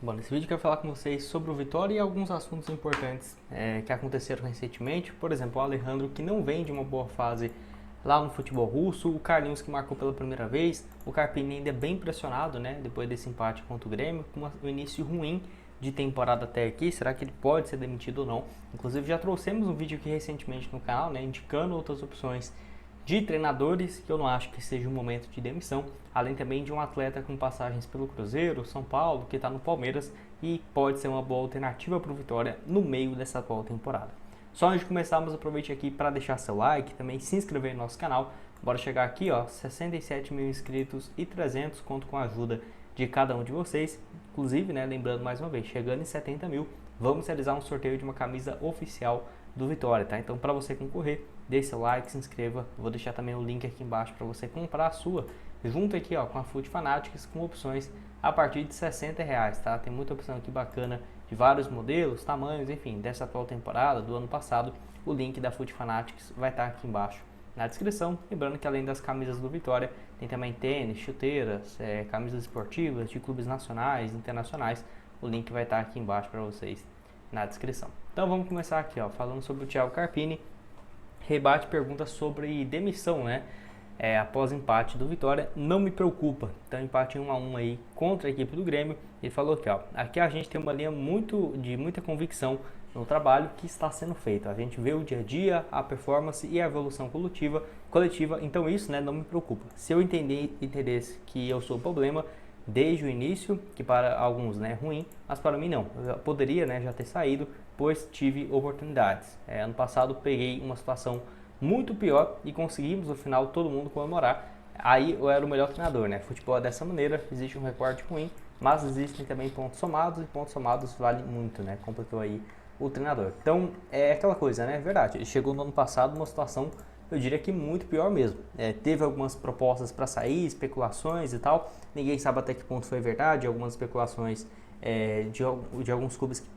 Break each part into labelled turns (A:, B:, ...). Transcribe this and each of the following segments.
A: Bom, nesse vídeo eu quero falar com vocês sobre o Vitória e alguns assuntos importantes que aconteceram recentemente. Por exemplo, o Alejandro, que não vem de uma boa fase lá no futebol russo, o Carlinhos, que marcou pela primeira vez, o Carpini ainda é bem pressionado, né, depois desse empate contra o Grêmio, com um início ruim de temporada até aqui. Será que ele pode ser demitido ou não? Inclusive já trouxemos um vídeo aqui recentemente no canal, né, indicando outras opções de treinadores, que eu não acho que seja um momento de demissão, além também de um atleta com passagens pelo Cruzeiro, São Paulo, que está no Palmeiras e pode ser uma boa alternativa para o Vitória no meio dessa atual temporada. Só antes de começarmos, aproveite aqui para deixar seu like, também se inscrever no nosso canal. Bora chegar aqui, ó, 67 mil inscritos e 300, conto com a ajuda de cada um de vocês. Inclusive, né, lembrando mais uma vez, chegando em 70 mil, vamos realizar um sorteio de uma camisa oficial do Vitória, tá? Então, para você concorrer, deixe seu like, se inscreva. Vou deixar também o link aqui embaixo para você comprar a sua, junto aqui, ó, com a Foot Fanatics, com opções a partir de R$60, tá? Tem muita opção aqui bacana de vários modelos, tamanhos, enfim, dessa atual temporada, do ano passado. O link da Foot Fanatics vai estar aqui embaixo na descrição. Lembrando que além das camisas do Vitória, tem também tênis, chuteiras, camisas esportivas de clubes nacionais, internacionais. O link vai estar aqui embaixo para vocês na descrição. Então vamos começar aqui, ó, falando sobre o Thiago Carpini. Rebate pergunta sobre demissão, né? Após empate do Vitória, não me preocupa. Então empate 1-1 aí contra a equipe do Grêmio. Ele falou que, ó, aqui a gente tem uma linha de muita convicção no trabalho que está sendo feito. A gente vê o dia a dia, a performance e a evolução coletiva. Então isso, né, não me preocupa. Se eu entendesse que eu sou o problema desde o início, que para alguns, né, é ruim, mas para mim não. Eu poderia, né, já ter saído, pois tive oportunidades. Ano passado peguei uma situação muito pior e conseguimos no final todo mundo comemorar. Aí eu era o melhor treinador, né? Futebol é dessa maneira, existe um recorde ruim, mas existem também pontos somados e pontos somados valem muito, né? Completou aí o treinador. Então é aquela coisa, né? É verdade. Ele chegou no ano passado numa situação, eu diria que muito pior mesmo. Teve algumas propostas para sair, especulações e tal. Ninguém sabe até que ponto foi verdade. Algumas especulações de alguns clubes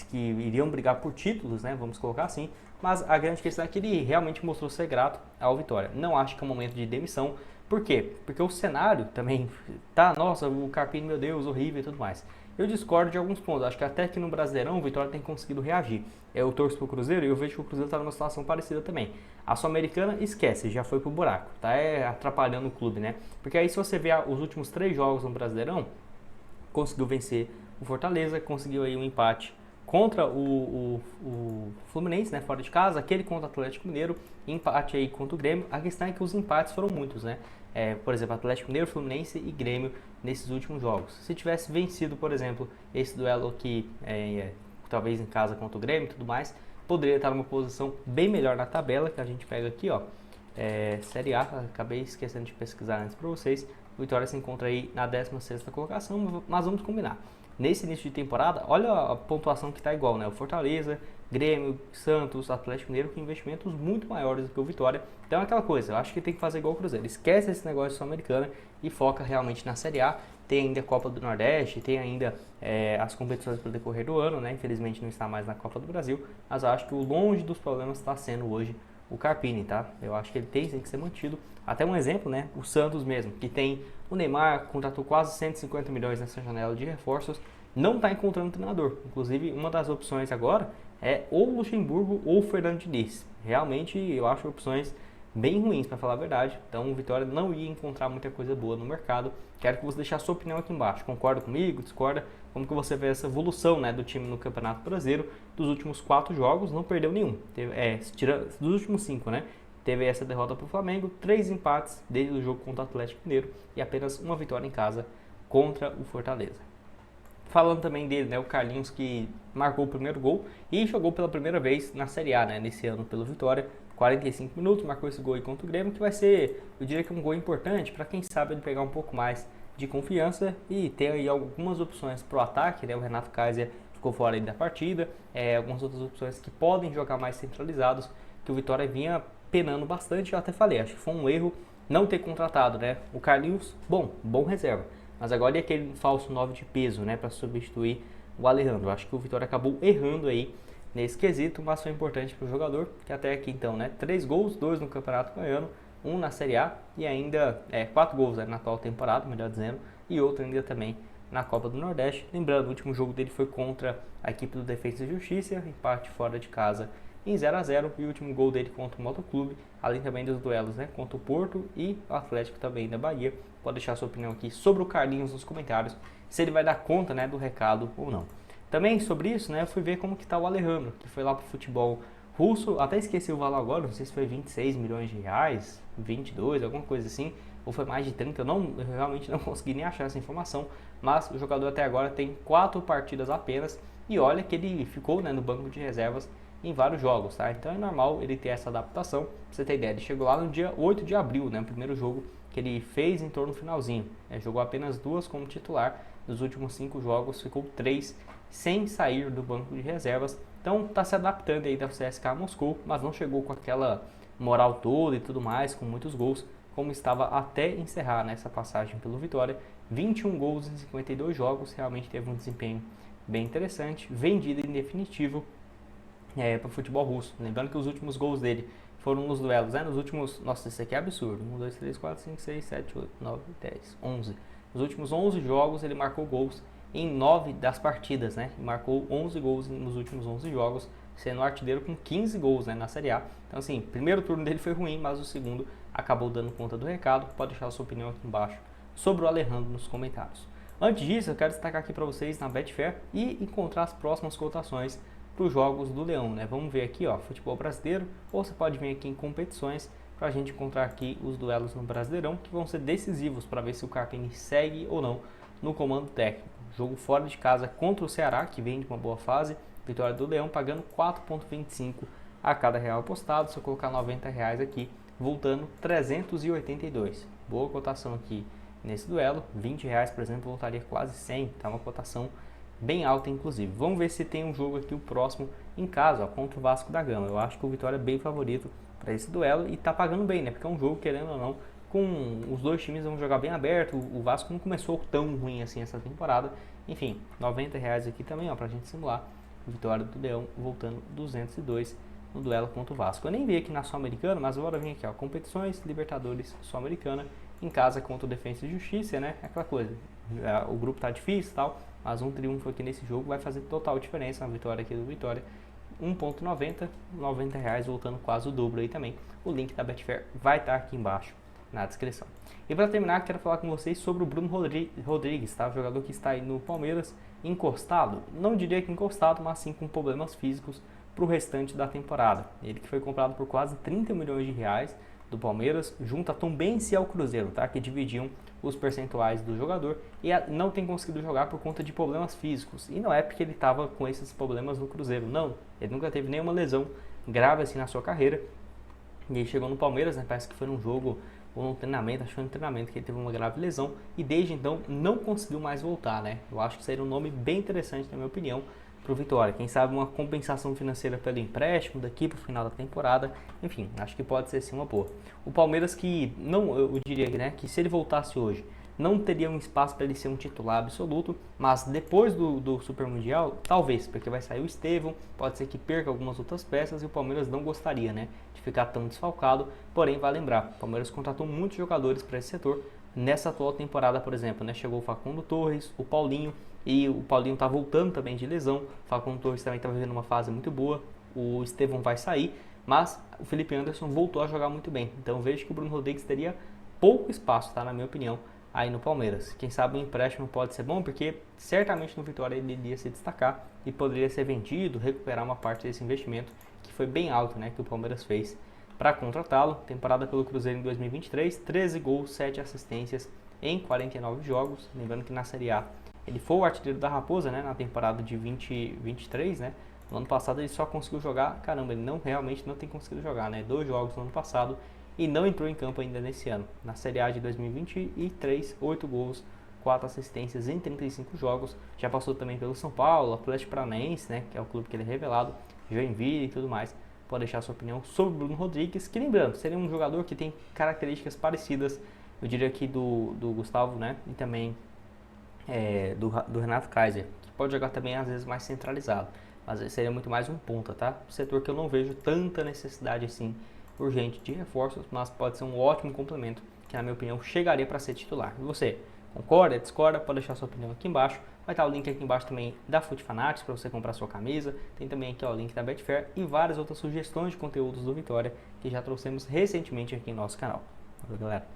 A: que iriam brigar por títulos, né? Vamos colocar assim. Mas a grande questão é que ele realmente mostrou ser grato ao Vitória. Não acho que é um momento de demissão. Por quê? Porque o cenário também tá, nossa, o Carpini, meu Deus, horrível e tudo mais. Eu discordo de alguns pontos. Acho que até que no Brasileirão o Vitória tem conseguido reagir. Eu torço pro Cruzeiro e eu vejo que o Cruzeiro está numa situação parecida também. A Sul-Americana, esquece, já foi pro buraco. Tá atrapalhando o clube, né? Porque aí se você ver os últimos 3 jogos no Brasileirão, conseguiu vencer o Fortaleza, conseguiu aí um empate contra o Fluminense, né, fora de casa, aquele contra o Atlético Mineiro, empate aí contra o Grêmio. A questão é que os empates foram muitos, né? Por exemplo, Atlético Mineiro, Fluminense e Grêmio nesses últimos jogos. Se tivesse vencido, por exemplo, esse duelo aqui, talvez em casa contra o Grêmio e tudo mais, poderia estar numa posição bem melhor na tabela, que a gente pega aqui, ó, Série A, acabei esquecendo de pesquisar antes para vocês. O Vitória se encontra aí na 16ª colocação, mas vamos combinar. Nesse início de temporada, olha a pontuação que está igual, né? O Fortaleza, Grêmio, Santos, Atlético Mineiro com investimentos muito maiores do que o Vitória. Então é aquela coisa, eu acho que tem que fazer igual o Cruzeiro. Esquece esse negócio de Sul-Americana e foca realmente na Série A. Tem ainda a Copa do Nordeste, tem ainda as competições pelo decorrer do ano, né? Infelizmente não está mais na Copa do Brasil, mas eu acho que o longe dos problemas está sendo hoje o Carpini, tá? Eu acho que ele tem que ser mantido. Até um exemplo, né? O Santos mesmo, que tem o Neymar, contratou quase 150 milhões nessa janela de reforços, não está encontrando treinador. Inclusive, uma das opções agora é ou o Luxemburgo ou o Fernando Diniz. Realmente, eu acho opções bem ruins, para falar a verdade. Então, o Vitória não ia encontrar muita coisa boa no mercado. Quero que você deixe a sua opinião aqui embaixo. Concorda comigo? Discorda? Como que você vê essa evolução, né, do time no Campeonato Brasileiro? Dos últimos 4 jogos, não perdeu nenhum. Dos últimos 5, né? Teve essa derrota para o Flamengo, 3 empates desde o jogo contra o Atlético Mineiro e apenas uma vitória em casa contra o Fortaleza. Falando também dele, né, o Carlinhos, que marcou o primeiro gol e jogou pela primeira vez na Série A, né, nesse ano pelo Vitória. 45 minutos, marcou esse gol aí contra o Grêmio, que vai ser, eu diria que um gol importante para quem sabe ele pegar um pouco mais de confiança e ter aí algumas opções para o ataque, né? O Renato Kaiser ficou fora aí da partida, algumas outras opções que podem jogar mais centralizados, que o Vitória vinha penando bastante. Eu até falei, acho que foi um erro não ter contratado, né? O Carlinhos, bom reserva, mas agora e aquele falso 9 de peso, né, para substituir o Alejandro. Acho que o Vitória acabou errando aí nesse quesito, mas foi importante para o jogador, que até aqui então, né, 3 gols, 2 no Campeonato Goiano, 1 na Série A e ainda 4 gols, né, na atual temporada, melhor dizendo, e outro ainda também na Copa do Nordeste. Lembrando, o último jogo dele foi contra a equipe do Defensa e Justiça, empate fora de casa em 0 a 0, e o último gol dele contra o Motoclube, além também dos duelos, né, contra o Porto e o Atlético também da Bahia. Pode deixar sua opinião aqui sobre o Carlinhos nos comentários, se ele vai dar conta, né, do recado ou não. Também sobre isso, né, eu fui ver como que tá o Alejandro, que foi lá pro futebol russo, até esqueci o valor agora, não sei se foi 26 milhões de reais, 22, alguma coisa assim, ou foi mais de 30, eu realmente não consegui nem achar essa informação, mas o jogador até agora tem 4 partidas apenas, e olha que ele ficou, né, no banco de reservas em vários jogos, tá? Então é normal ele ter essa adaptação. Pra você ter ideia, ele chegou lá no dia 8 de abril, né? O primeiro jogo que ele fez em torno do finalzinho. Jogou apenas 2 como titular. Nos últimos 5 jogos ficou 3 sem sair do banco de reservas. Então tá se adaptando aí da CSKA Moscou, mas não chegou com aquela moral toda e tudo mais, com muitos gols, como estava até encerrar nessa passagem pelo Vitória. 21 gols em 52 jogos, realmente teve um desempenho bem interessante. Vendido em definitivo para o futebol russo. Lembrando que os últimos gols dele foram nos duelos, né? Nos últimos... Nossa, isso aqui é absurdo. 1, 2, 3, 4, 5, 6, 7, 8, 9, 10, 11. Nos últimos 11 jogos ele marcou gols em 9 das partidas, né? Marcou 11 gols nos últimos 11 jogos, sendo artilheiro com 15 gols, né, na Série A. Então, assim, o primeiro turno dele foi ruim, mas o segundo acabou dando conta do recado. Pode deixar a sua opinião aqui embaixo sobre o Alejandro nos comentários. Antes disso, eu quero destacar aqui para vocês na Betfair e encontrar as próximas cotações para os jogos do Leão, né? Vamos ver aqui, ó, futebol brasileiro, ou você pode vir aqui em competições para a gente encontrar aqui os duelos no Brasileirão, que vão ser decisivos para ver se o Carpini segue ou não no comando técnico. Jogo fora de casa contra o Ceará, que vem de uma boa fase, vitória do Leão pagando 4,25 a cada real apostado. Se eu colocar R$90 aqui, voltando 382. Boa cotação aqui nesse duelo. R$20, por exemplo, voltaria quase 100, tá uma cotação bem alta inclusive. Vamos ver se tem um jogo aqui o próximo em casa, ó, contra o Vasco da Gama. Eu acho que o Vitória é bem favorito para esse duelo e tá pagando bem, né? Porque é um jogo, querendo ou não, com os dois times vão jogar bem aberto. O Vasco não começou tão ruim assim essa temporada. Enfim, R$90 aqui também, ó, pra gente simular. Vitória do Leão voltando 202 no duelo contra o Vasco. Eu nem vi aqui na Sul-Americana, mas agora vem aqui, ó, competições, Libertadores, Sul-Americana, em casa contra o Defensa e Justiça, né? É aquela coisa, o grupo tá difícil e tal, mas um triunfo aqui nesse jogo vai fazer total diferença. Na vitória aqui do Vitória, 1,90, R$90, voltando quase o dobro aí também. O link da Betfair vai estar aqui embaixo na descrição. E para terminar, quero falar com vocês sobre o Bruno Rodrigues, tá? O jogador que está aí no Palmeiras, encostado, não diria que encostado, mas sim com problemas físicos para o restante da temporada. Ele que foi comprado por quase 30 milhões de reais do Palmeiras, junto a Tombense e ao Cruzeiro, tá? Que dividiam os percentuais do jogador e não tem conseguido jogar por conta de problemas físicos. E não é porque ele estava com esses problemas no Cruzeiro, não. Ele nunca teve nenhuma lesão grave assim na sua carreira. E ele chegou no Palmeiras, né? Parece que foi num jogo ou no treinamento, acho que foi no treinamento que ele teve uma grave lesão e desde então não conseguiu mais voltar, né? Eu acho que seria um nome bem interessante, na minha opinião, para o Vitória. Quem sabe uma compensação financeira pelo empréstimo daqui para o final da temporada. Enfim, acho que pode ser sim uma boa. O Palmeiras que, não, eu diria, né, que se ele voltasse hoje, não teria um espaço para ele ser um titular absoluto, mas depois do Super Mundial, talvez, porque vai sair o Estevão, pode ser que perca algumas outras peças e o Palmeiras não gostaria, né, de ficar tão desfalcado. Porém, vai lembrar, o Palmeiras contratou muitos jogadores para esse setor. Nessa atual temporada, por exemplo, né, chegou o Facundo Torres, o Paulinho, e o Paulinho está voltando também de lesão. O Facundo Torres também está vivendo uma fase muito boa. O Estevão vai sair, mas o Felipe Anderson voltou a jogar muito bem. Então vejo que o Bruno Rodrigues teria pouco espaço, tá, na minha opinião, aí no Palmeiras. Quem sabe o empréstimo pode ser bom, porque certamente no Vitória ele iria se destacar e poderia ser vendido, recuperar uma parte desse investimento que foi bem alto, né, que o Palmeiras fez para contratá-lo. Temporada pelo Cruzeiro em 2023, 13 gols, 7 assistências em 49 jogos. Lembrando que na Série A ele foi o artilheiro da Raposa, né, na temporada de 2023, né? No ano passado ele só conseguiu jogar, caramba, ele realmente não tem conseguido jogar, né? 2 jogos no ano passado e não entrou em campo ainda nesse ano. Na Série A de 2023, 8 gols, 4 assistências em 35 jogos. Já passou também pelo São Paulo, Atlético Paranaense, né, que é o clube que ele é revelado, Joinville e tudo mais. Pode deixar sua opinião sobre o Bruno Rodrigues, que lembrando, seria um jogador que tem características parecidas, eu diria aqui do Gustavo, né, e também do Renato Kaiser, que pode jogar também às vezes mais centralizado, mas seria muito mais um ponta, tá? Setor que eu não vejo tanta necessidade assim urgente de reforços, mas pode ser um ótimo complemento, que na minha opinião chegaria para ser titular. E você, Concorda, discorda? Pode deixar sua opinião aqui embaixo. Vai estar o link aqui embaixo também da Foot Fanatics para você comprar sua camisa. Tem também aqui ó, o link da Betfair e várias outras sugestões de conteúdos do Vitória que já trouxemos recentemente aqui em nosso canal. Valeu, galera!